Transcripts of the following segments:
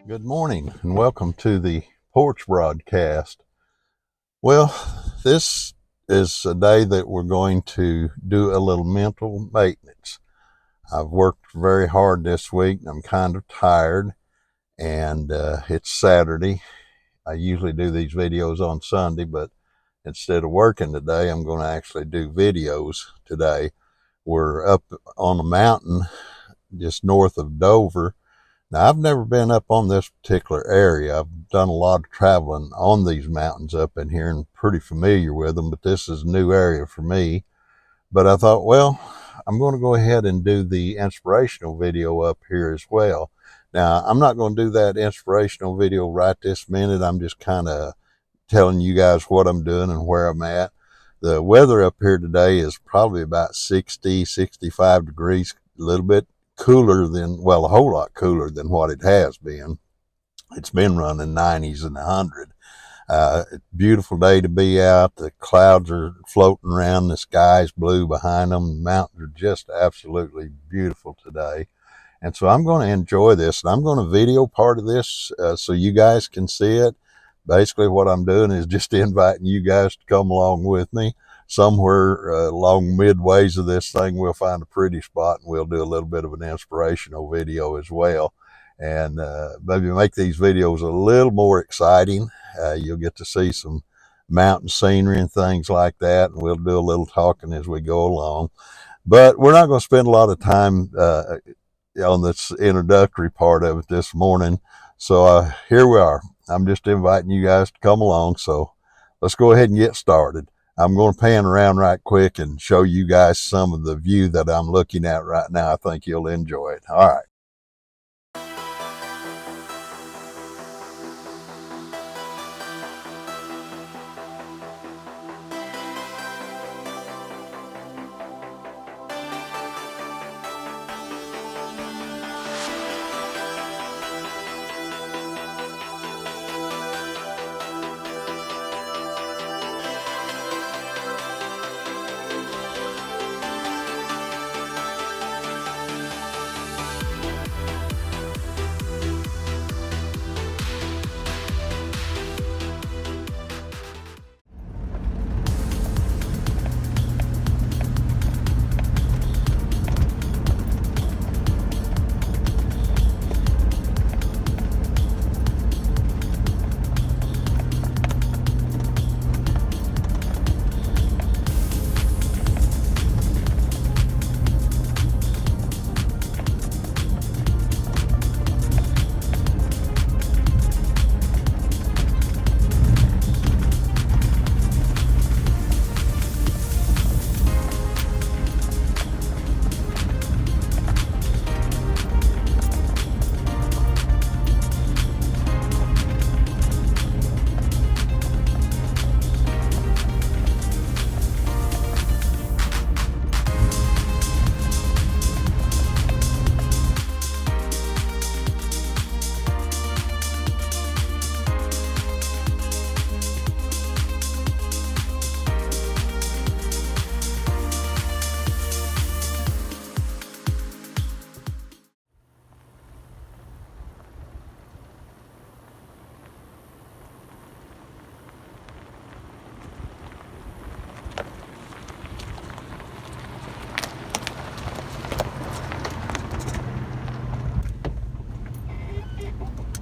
Good morning and welcome to the Porch broadcast. Well, this is a day that we're going to do a little mental maintenance. I've worked very hard this week and I'm kind of tired, and it's Saturday. I usually do these videos on Sunday, but instead of working today, I'm going to actually do videos today. We're up on a mountain just north of Dover. Now, I've never been up on this particular area. I've done a lot of traveling on these mountains up in here and pretty familiar with them, but this is a new area for me. But I thought, well, I'm going to go ahead and do the inspirational video up here as well. Now, I'm not going to do that inspirational video right this minute. I'm just kind of telling you guys what I'm doing and where I'm at. The weather up here today is probably about 60, 65 degrees, a little bit cooler than, well, a whole lot cooler than what it has been. It's been running 90s and 100. Beautiful day to be out. The clouds are floating around. The sky's blue behind them. The mountains are just absolutely beautiful today. And so I'm going to enjoy this, and I'm going to video part of this so you guys can see it. Basically, what I'm doing is just inviting you guys to come along with me. Somewhere along midways of this thing, we'll find a pretty spot and we'll do a little bit of an inspirational video as well. And maybe make these videos a little more exciting. You'll get to see some mountain scenery and things like that. And we'll do a little talking as we go along. But we're not going to spend a lot of time on this introductory part of it this morning. So here we are. I'm just inviting you guys to come along. So let's go ahead and get started. I'm going to pan around right quick and show you guys some of the view that I'm looking at right now. I think you'll enjoy it. All right.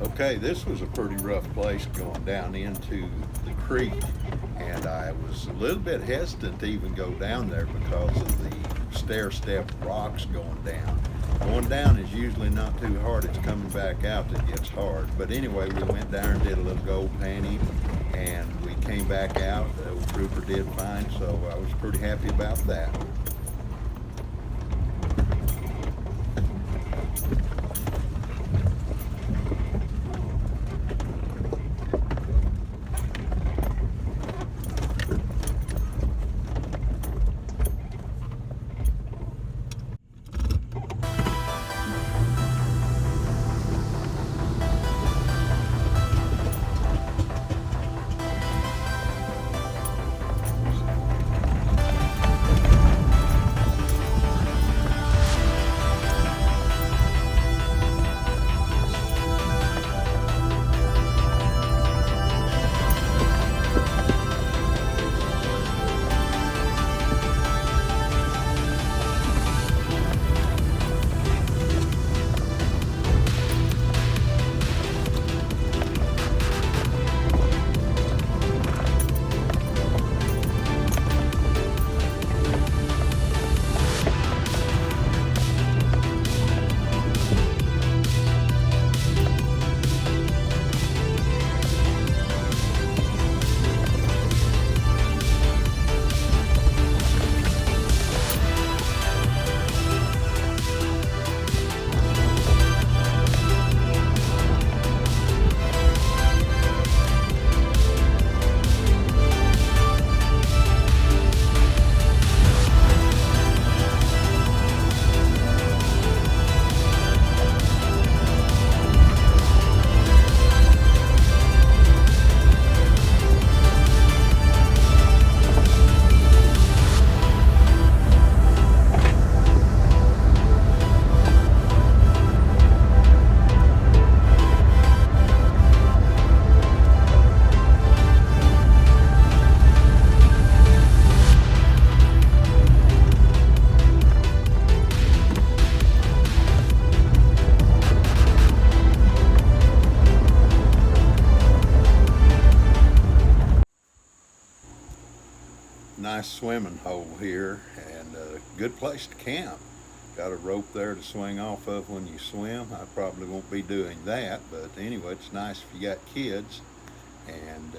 Okay, this was a pretty rough place going down into the creek, and I was a little bit hesitant to even go down there because of the stair-step rocks going down. Going down is usually not too hard. It's coming back out that gets hard. But anyway, we went down and did a little gold panning, and we came back out. The old trooper did fine, so I was pretty happy about that. nice swimming hole here and a good place to camp. Got a rope there to swing off of when you swim. I probably won't be doing that, but anyway, it's nice if you got kids. And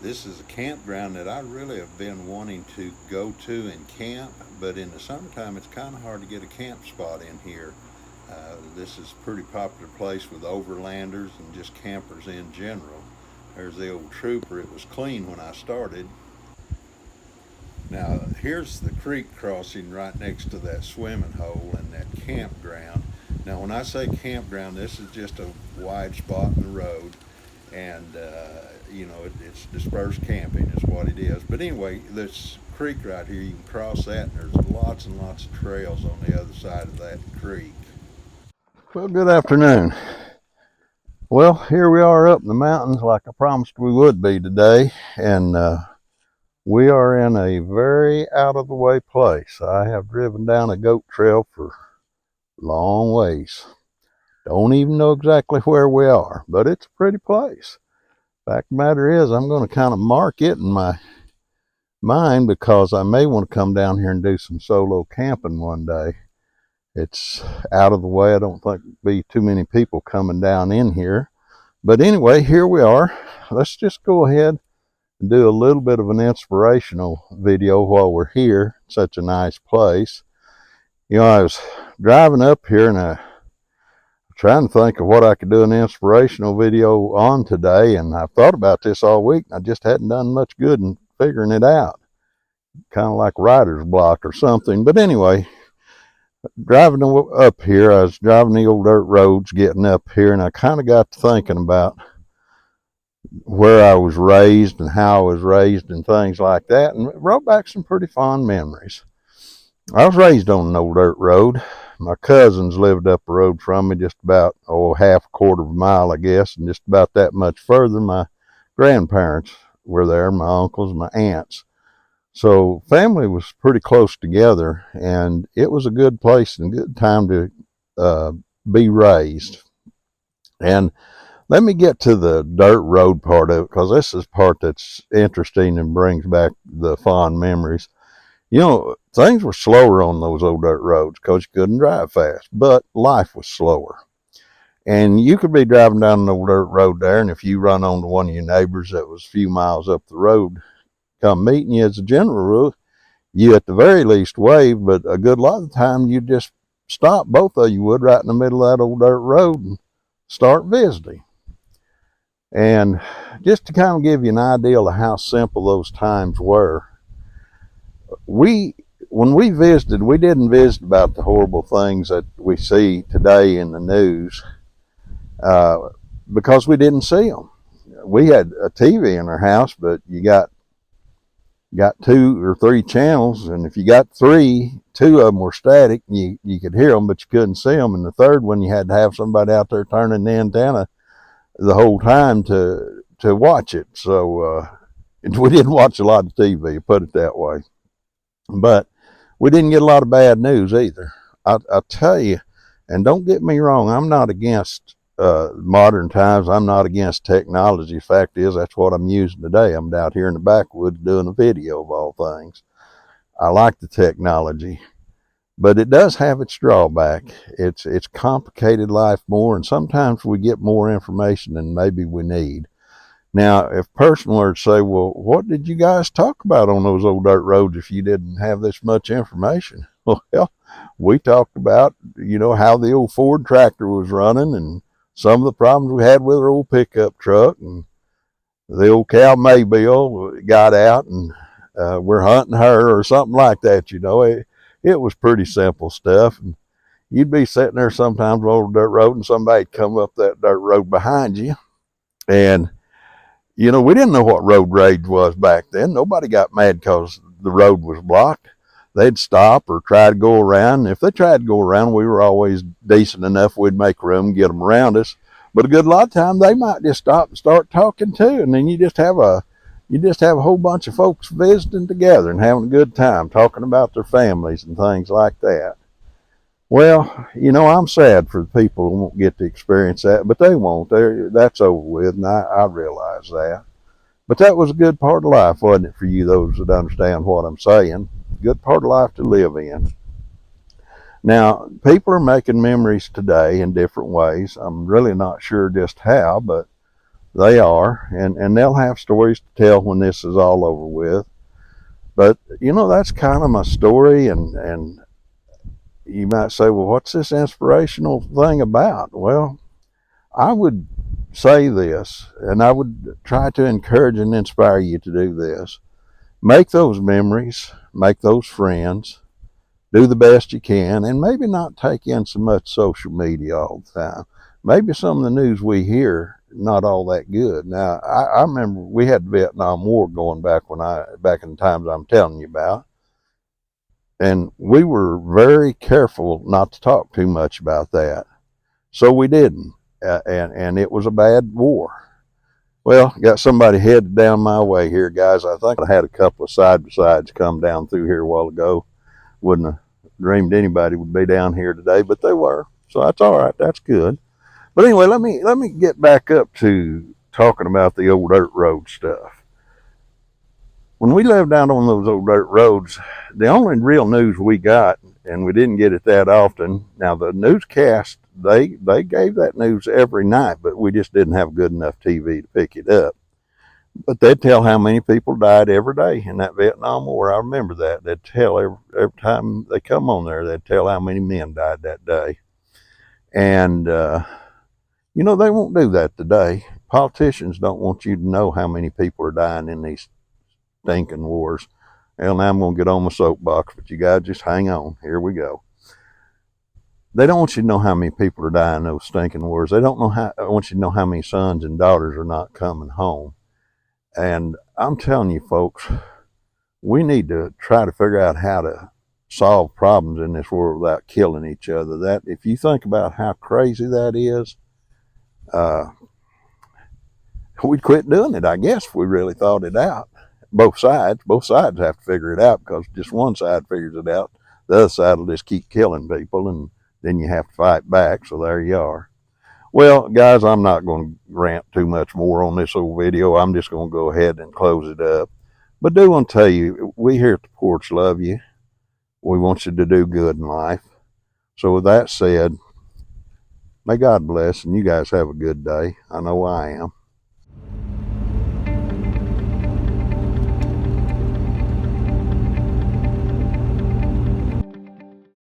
this is a campground that I really have been wanting to go to and camp, but in the summertime it's kind of hard to get a camp spot in here. This is a pretty popular place with overlanders and just campers in general. There's the old trooper. It was clean when I started. Now, here's the creek crossing right next to that swimming hole and that campground. Now, when I say campground, this is just a wide spot in the road, and it's dispersed camping is what it is. But anyway, this creek right here, you can cross that, and there's lots and lots of trails on the other side of that creek. Well, good afternoon. Well, here we are up in the mountains like I promised we would be today, and we are in a very out of the way place. I have driven down a goat trail for long ways. Don't even know exactly where we are, but it's a pretty place. Fact of the matter is, I'm going to kind of mark it in my mind because I may want to come down here and do some solo camping one day. It's out of the way. I don't think there'll be too many people coming down in here. But anyway, here we are. Let's just go ahead and do a little bit of an inspirational video while we're here. Such a nice place. I was driving up here and I trying to think of what I could do an inspirational video on today, and I've thought about this all week and I just hadn't done much good in figuring it out. Kind of like writer's block or something. But anyway, driving up here, I was driving the old dirt roads getting up here, and I kind of got to thinking about where I was raised and how I was raised and things like that, and it brought back some pretty fond memories. I was raised on an old dirt road. My cousins lived up the road from me, just about half a quarter of a mile, I guess, and just about that much further my grandparents were there, my uncles, my aunts. So family was pretty close together, and it was a good place and good time to be raised. And let me get to the dirt road part of it, because this is part that's interesting and brings back the fond memories. Things were slower on those old dirt roads because you couldn't drive fast, but life was slower. And you could be driving down an old dirt road there, and if you run onto one of your neighbors that was a few miles up the road come meeting you, as a general rule, you at the very least wave, but a good lot of the time you just stop, both of you would, right in the middle of that old dirt road and start visiting. And just to kind of give you an idea of how simple those times were, when we visited, we didn't visit about the horrible things that we see today in the news because we didn't see them. We had a TV in our house, but you got 2 or 3 channels, and if you got 3, 2 of them were static, and you could hear them, but you couldn't see them, and the third one you had to have somebody out there turning the antenna the whole time to watch it. So we didn't watch a lot of TV, put it that way. But we didn't get a lot of bad news either. I'll tell you, and don't get me wrong, I'm not against modern times. I'm not against technology. Fact is, that's what I'm using today. I'm out here in the backwoods doing a video of all things. I like the technology, but it does have its drawback. It's complicated life more, and sometimes we get more information than maybe we need. Now, if a person were to say, well, what did you guys talk about on those old dirt roads if you didn't have this much information? Well, we talked about, how the old Ford tractor was running and some of the problems we had with our old pickup truck, and the old cow Maybill got out and we're hunting her or something like that. It was pretty simple stuff. And you'd be sitting there sometimes on the dirt road and somebody'd come up that dirt road behind you. And, we didn't know what road rage was back then. Nobody got mad because the road was blocked. They'd stop or try to go around. If they tried to go around, we were always decent enough. We'd make room and get them around us. But a good lot of time, they might just stop and start talking too. And then you just have a whole bunch of folks visiting together and having a good time, talking about their families and things like that. Well, I'm sad for the people who won't get to experience that, but they won't. That's over with, and I realize that. But that was a good part of life, wasn't it, for you, those that understand what I'm saying? Good part of life to live in. Now, people are making memories today in different ways. I'm really not sure just how, but they are, and they'll have stories to tell when this is all over with. But, that's kind of my story, and you might say, well, what's this inspirational thing about? Well, I would say this, and I would try to encourage and inspire you to do this. Make those memories, make those friends, do the best you can, and maybe not take in so much social media all the time. Maybe some of the news we hear not all that good. Now, I remember we had the Vietnam War going back in the times I'm telling you about, and we were very careful not to talk too much about that. So we didn't, and it was a bad war. Well, got somebody headed down my way here, guys. I think I had a couple of side-by-sides come down through here a while ago. Wouldn't have dreamed anybody would be down here today, but they were. So that's all right. That's good. But anyway, let me get back up to talking about the old dirt road stuff. When we lived out on those old dirt roads, the only real news we got, and we didn't get it that often. Now the newscast, they gave that news every night, but we just didn't have good enough TV to pick it up. But they'd tell how many people died every day in that Vietnam War. I remember that. They'd tell every time they come on there, they'd tell how many men died that day. And, they won't do that today. Politicians don't want you to know how many people are dying in these stinking wars. Well, now I'm going to get on my soapbox, but you guys just hang on. Here we go. They don't want you to know how many people are dying in those stinking wars. They don't want you to know how many sons and daughters are not coming home. And I'm telling you, folks, we need to try to figure out how to solve problems in this world without killing each other. That, if you think about how crazy that is, we'd quit doing it, I guess, if we really thought it out. Both sides have to figure it out, because just one side figures it out, the other side will just keep killing people, and then you have to fight back. So there you are. Well, guys, I'm not going to rant too much more on this old video. I'm just going to go ahead and close it up. But I do want to tell you, we here at the Porch love you. We want you to do good in life. So with that said, may God bless, and you guys have a good day. I know I am.